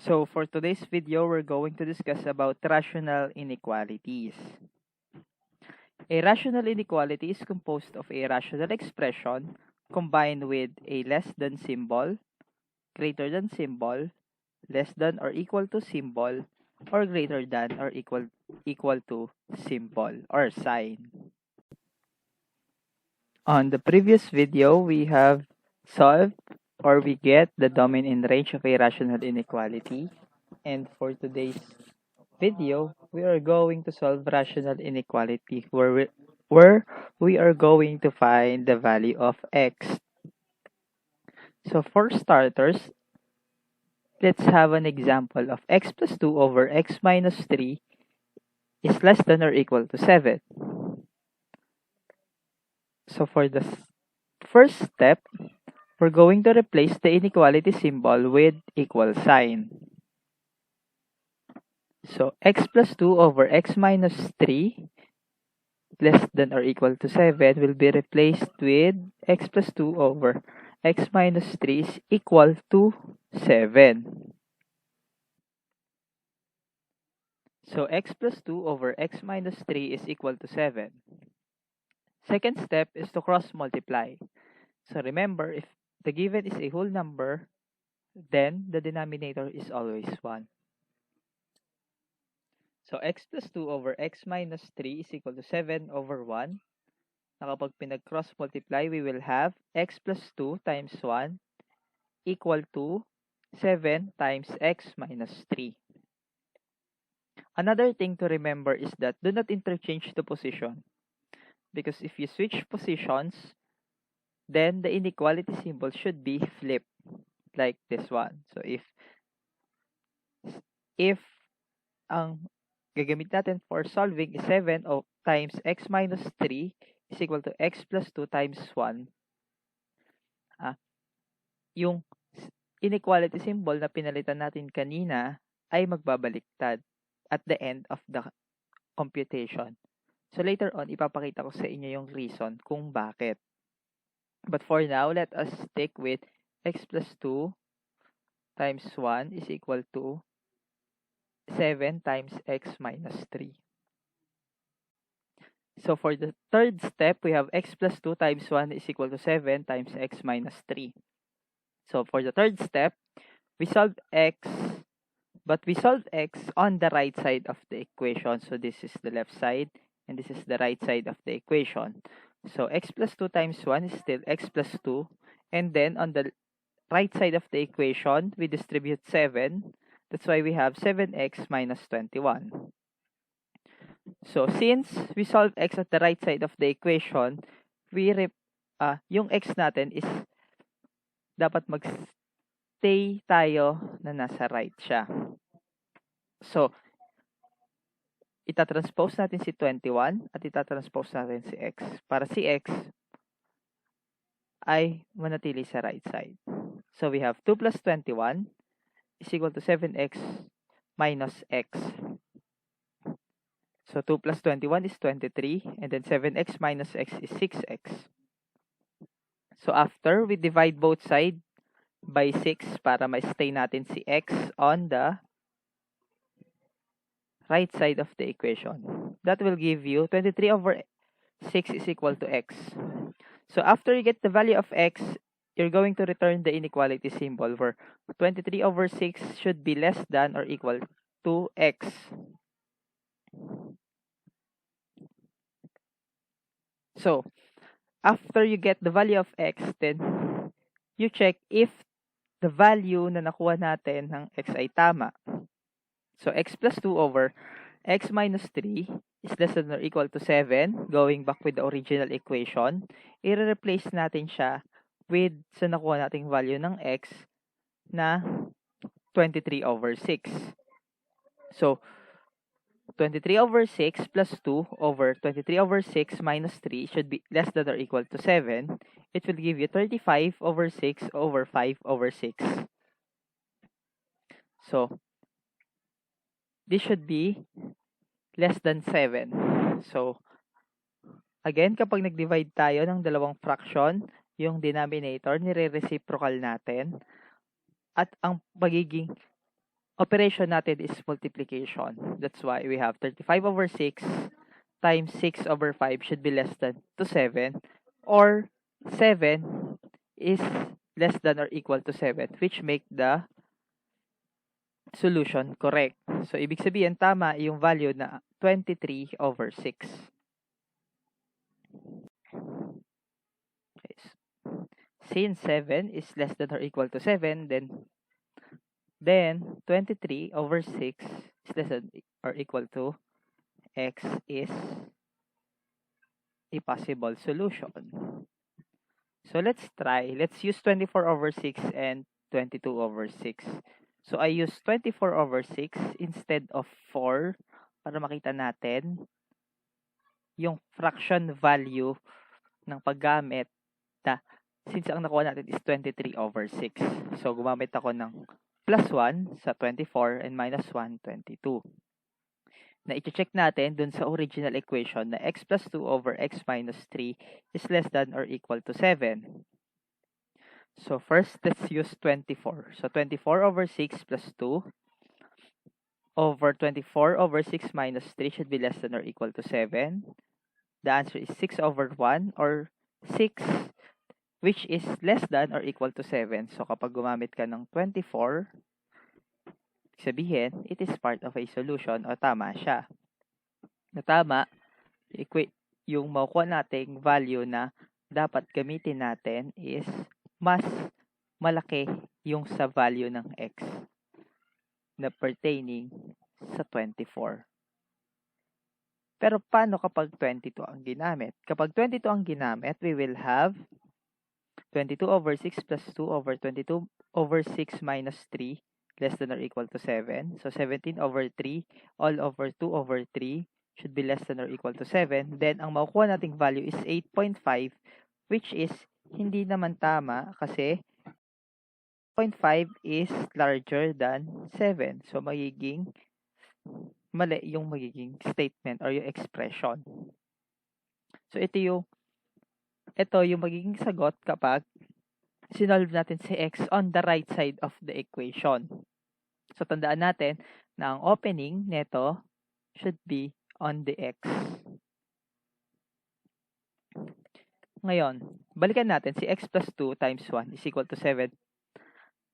So for today's video, we're going to discuss about rational inequalities. A rational inequality is composed of a rational expression combined with a less than symbol, greater than symbol, less than or equal to symbol, or greater than or equal to symbol or sign. On the previous video, we have solved or we get the domain and range of a rational inequality. And for today's video, we are going to solve rational inequality where we are going to find the value of x. So for starters, let's have an example of x plus 2 over x minus 3 is less than or equal to 7. So for the first step, we're going to replace the inequality symbol with equal sign. So x plus 2 over x minus 3 less than or equal to 7 will be replaced with x plus 2 over x minus 3 is equal to 7. So x plus 2 over x minus 3 is equal to 7. Second step is to cross multiply. So remember, if the given is a whole number, then the denominator is always 1. So x plus 2 over x minus 3 is equal to 7 over 1. Na kapag pinag-cross multiply, we will have x plus 2 times 1 equal to 7 times x minus 3. Another thing to remember is that do not interchange the position. Because if you switch positions, then the inequality symbol should be flipped like this one. So if ang gagamit natin for solving is 7 times x minus 3 is equal to x plus 2 times 1, yung inequality symbol na pinalitan natin kanina ay magbabaliktad at the end of the computation. So later on, ipapakita ko sa inyo yung reason kung bakit. But for now, let us stick with x plus 2 times 1 is equal to 7 times x minus 3. So for the third step, we have x plus 2 times 1 is equal to 7 times x minus 3. So for the third step, we solve x, but we solve x on the right side of the equation. So this is the left side, and this is the right side of the equation. So x plus 2 times 1 is still x plus 2. And then on the right side of the equation, we distribute 7. That's why we have 7x minus 21. So since we solve x at the right side of the equation, yung x natin is dapat mag-stay tayo na nasa right siya. So, itatranspose natin si 21 at itatranspose natin si x para si x ay manatili sa right side. So, we have 2 plus 21 is equal to 7x minus x. So, 2 plus 21 is 23, and then 7x minus x is 6x. So, after, we divide both sides by 6 para ma-stay natin si x on the right side of the equation. That will give you 23 over 6 is equal to x. So, after you get the value of x, you're going to return the inequality symbol where 23 over 6 should be less than or equal to x. So, after you get the value of x, then you check if the value na nakuha natin ng x ay tama. So, x plus 2 over x minus 3 is less than or equal to 7. Going back with the original equation, i-replace natin siya with sa nakuha nating value ng x na 23 over 6. So, 23 over 6 plus 2 over 23 over 6 minus 3 should be less than or equal to 7. It will give you 35 over 6 over 5 over 6. So, this should be less than 7. So, again, kapag nag-divide tayo ng dalawang fraction, yung denominator, nire-reciprocal natin. At ang pagiging operation natin is multiplication. That's why we have 35 over 6 times 6 over 5 should be less than to 7, or 7 is less than or equal to 7, which make the solution correct. So, ibig sabihin, tama yung value na 23 over 6. Okay. Since 7 is less than or equal to 7, then 23 over 6 is less than or equal to x is a possible solution. So let's try. Let's use 24 over 6 and 22 over 6. So I use 24 over 6 instead of 4 para makita natin yung fraction value ng paggamit na since ang nakuha natin is 23 over 6. So gumamit ako ng plus 1 sa 24 and minus 1, 22. Na i-check natin dun sa original equation na x plus 2 over x minus 3 is less than or equal to 7. So first, let's use 24. So 24 over 6 plus 2 over 24 over 6 minus 3 should be less than or equal to 7. The answer is 6 over 1 or 6, which is less than or equal to 7. So kapag gumamit ka ng 24, sabihin, it is part of a solution o tama siya. Na tama, yung makukuha nating value na dapat gamitin natin is mas malaki yung sa value ng x na pertaining sa 24. Pero paano kapag 22 ang ginamit? Kapag 22 ang ginamit, we will have 22 over 6 plus 2 over 22 over 6 minus 3 less than or equal to 7. So 17 over 3 all over 2 over 3 should be less than or equal to 7. Then, ang makukuha nating value is 8.5, which is hindi naman tama kasi 0.5 is larger than 7. So, magiging mali yung magiging statement or yung expression. So, ito yung magiging sagot kapag sinolve natin si x on the right side of the equation. So, tandaan natin na ang opening neto should be on the x. Ngayon, balikan natin si x plus 2 times 1 is equal to 7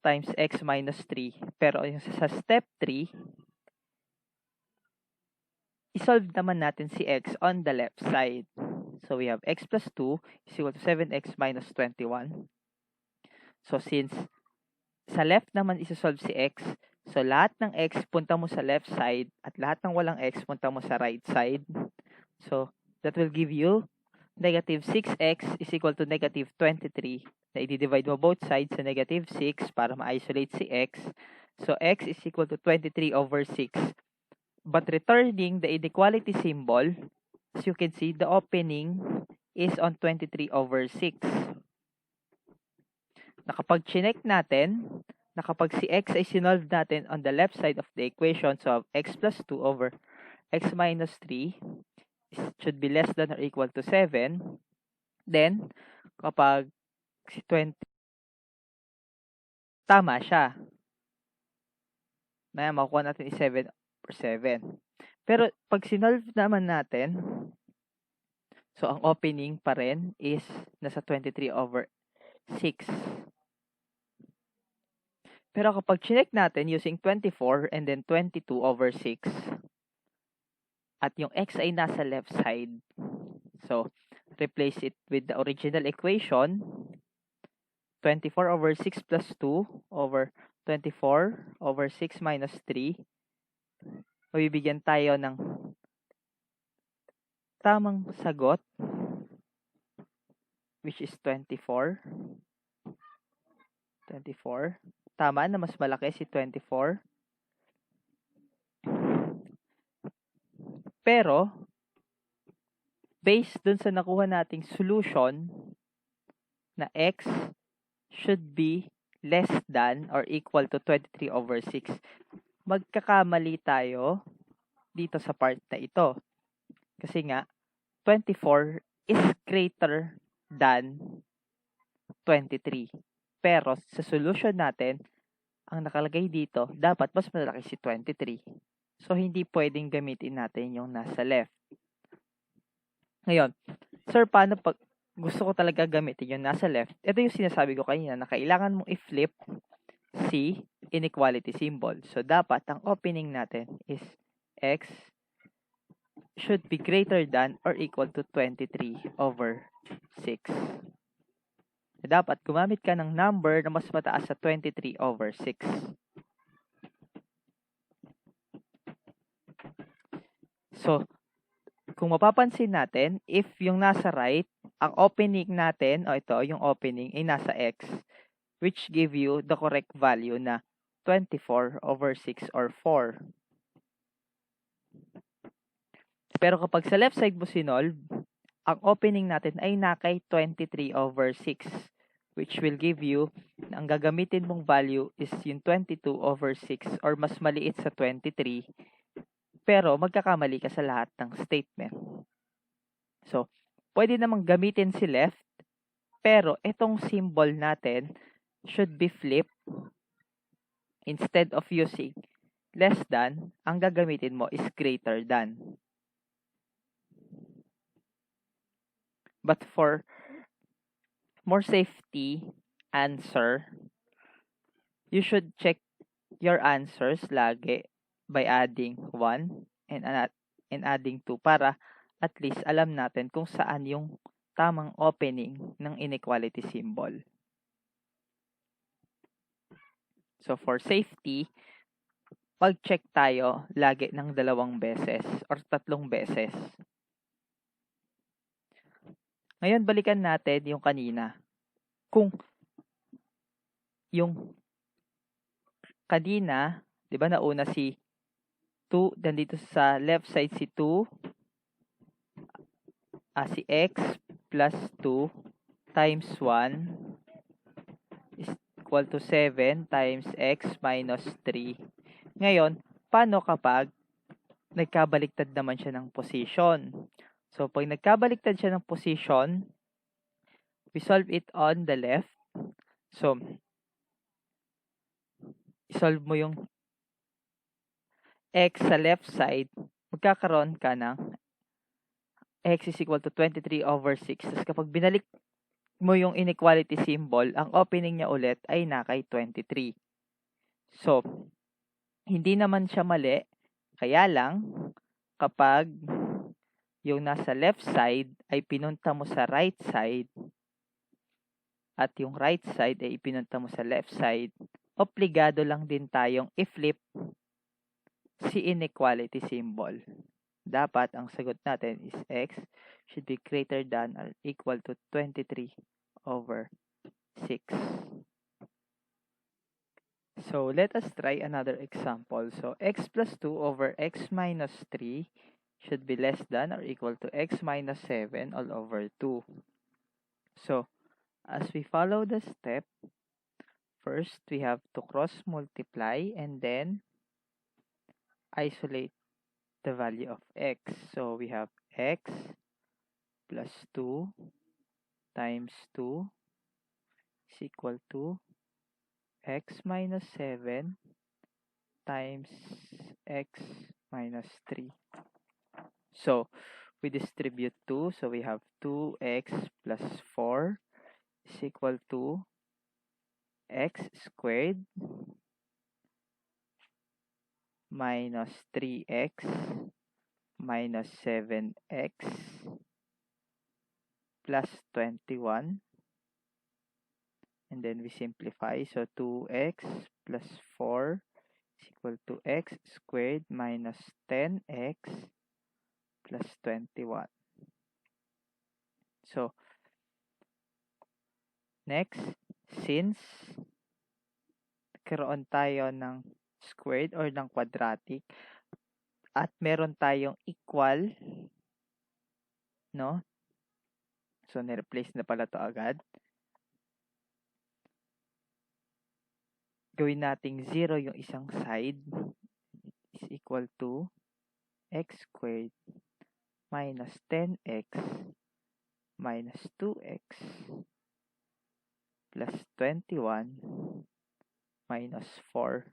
times x minus 3. Pero yung sa step 3, isolve naman natin si x on the left side. So we have x plus 2 is equal to 7x minus 21. So since sa left naman isosolve si x, so lahat ng x punta mo sa left side at lahat ng walang x punta mo sa right side. So that will give you negative 6x is equal to negative 23. Na i-divide mo both sides sa negative 6 para ma-isolate si x. So x is equal to 23 over 6. But returning the inequality symbol, as you can see, the opening is on 23 over 6. Na kapag chinek natin, na kapag si x ay sinolve natin on the left side of the equation, so x plus 2 over x minus 3 should be less than or equal to 7. Then, kapag si 20, tama siya. Na makukuha natin is 7 over 7. Pero, pag sinolve naman natin, so ang opening pa rin is nasa 23 over 6. Pero kapag chinek natin using 24 and then 22 over 6, at yung x ay nasa left side, so replace it with the original equation, 24 over 6 plus 2 over 24 over 6 minus 3, mabibigyan tayo ng tamang sagot, which is 24. Tama na mas malaki si 24. Pero, based dun sa nakuha nating solution na x should be less than or equal to 23 over 6, magkakamali tayo dito sa part na ito. Kasi nga, 24 is greater than 23. Pero sa solution natin, ang nakalagay dito, dapat mas malaki si 23. So, hindi pwedeng gamitin natin yung nasa left. Ngayon, sir, paano pag gusto ko talaga gamitin yung nasa left? Ito yung sinasabi ko kanina na kailangan mong i-flip si inequality symbol. So, dapat ang opening natin is x should be greater than or equal to 23/6. Dapat gumamit ka ng number na mas mataas sa 23/6. So, kung mapapansin natin, if yung nasa right, ang opening natin, o ito, yung opening ay nasa x, which give you the correct value na 24/6 or 4. Pero kapag sa left side mo sinolve, ang opening natin ay nakay 23/6, which will give you, ang gagamitin mong value is yung 22/6 or mas maliit sa 23, pero magkakamali ka sa lahat ng statement. So, pwede namang gamitin si left, pero itong symbol natin should be flipped. Instead of using less than, ang gagamitin mo is greater than. But for more safety answer, you should check your answers lagi by adding 1 and adding 2 para at least alam natin kung saan yung tamang opening ng inequality symbol. So for safety, pag-check tayo lagi ng 2 beses or 3 beses. Ngayon, balikan natin yung kanina. Kung yung kanina, di ba nauna si 2, then dito sa left side si 2, si x plus 2 times 1 is equal to 7 times x minus 3. Ngayon, paano kapag nagkabaliktad naman siya ng position? So, pag nagkabaliktad siya ng position, we solve it on the left. So, isolve mo yung x sa left side, magkakaroon ka ng x is equal to 23/6. Tapos kapag binalik mo yung inequality symbol, ang opening niya ulit ay nakay 23. So, hindi naman siya mali. Kaya lang, kapag yung nasa left side ay pinunta mo sa right side, at yung right side ay ipinunta mo sa left side, obligado lang din tayong i-flip si inequality symbol. Dapat ang sagot natin is x should be greater than or equal to 23/6. So let us try another example. So x plus 2 over x minus 3 should be less than or equal to x minus 7 all over 2. So as we follow the step, first we have to cross multiply and then isolate the value of x. So we have x plus 2 times 2 is equal to x minus 7 times x minus 3. So we distribute 2. So we have 2x plus 4 is equal to x squared minus 3x minus 7x plus 21. And then we simplify. So 2x plus 4 is equal to x squared minus 10x plus 21. So, next, since karoon tayo ng squared or ng quadratic at meron tayong equal, no? So, nireplace na pala to agad. Gawin nating 0 yung isang side is equal to x squared minus 10x minus 2x plus 21 minus 4.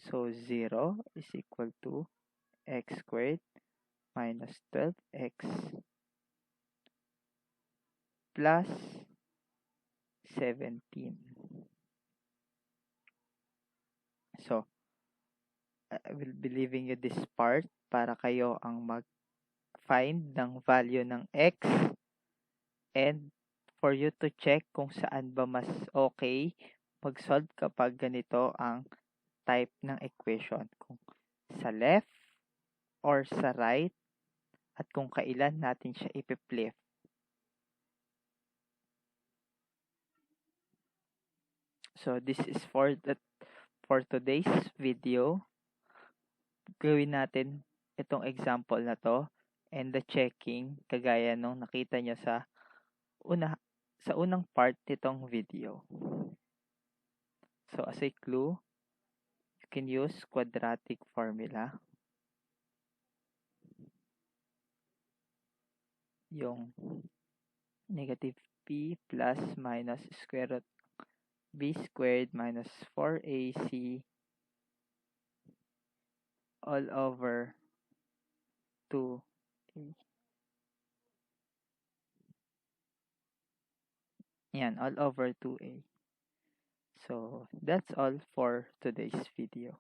So 0 is equal to x squared minus 12x plus 17. So, I will be leaving you this part para kayo ang mag-find ng value ng x and for you to check kung saan ba mas okay mag-solve kapag ganito ang type ng equation. Kung sa left or sa right at kung kailan natin siya ipi-flip. So this is for today's video. Gawin natin itong example na to and the checking kagaya nung nakita nyo una sa unang part nitong video. So as a clue, you can use quadratic formula. Yung negative p plus minus square root b squared minus 4ac all over 2a. Yan, all over 2a. So, that's all for today's video.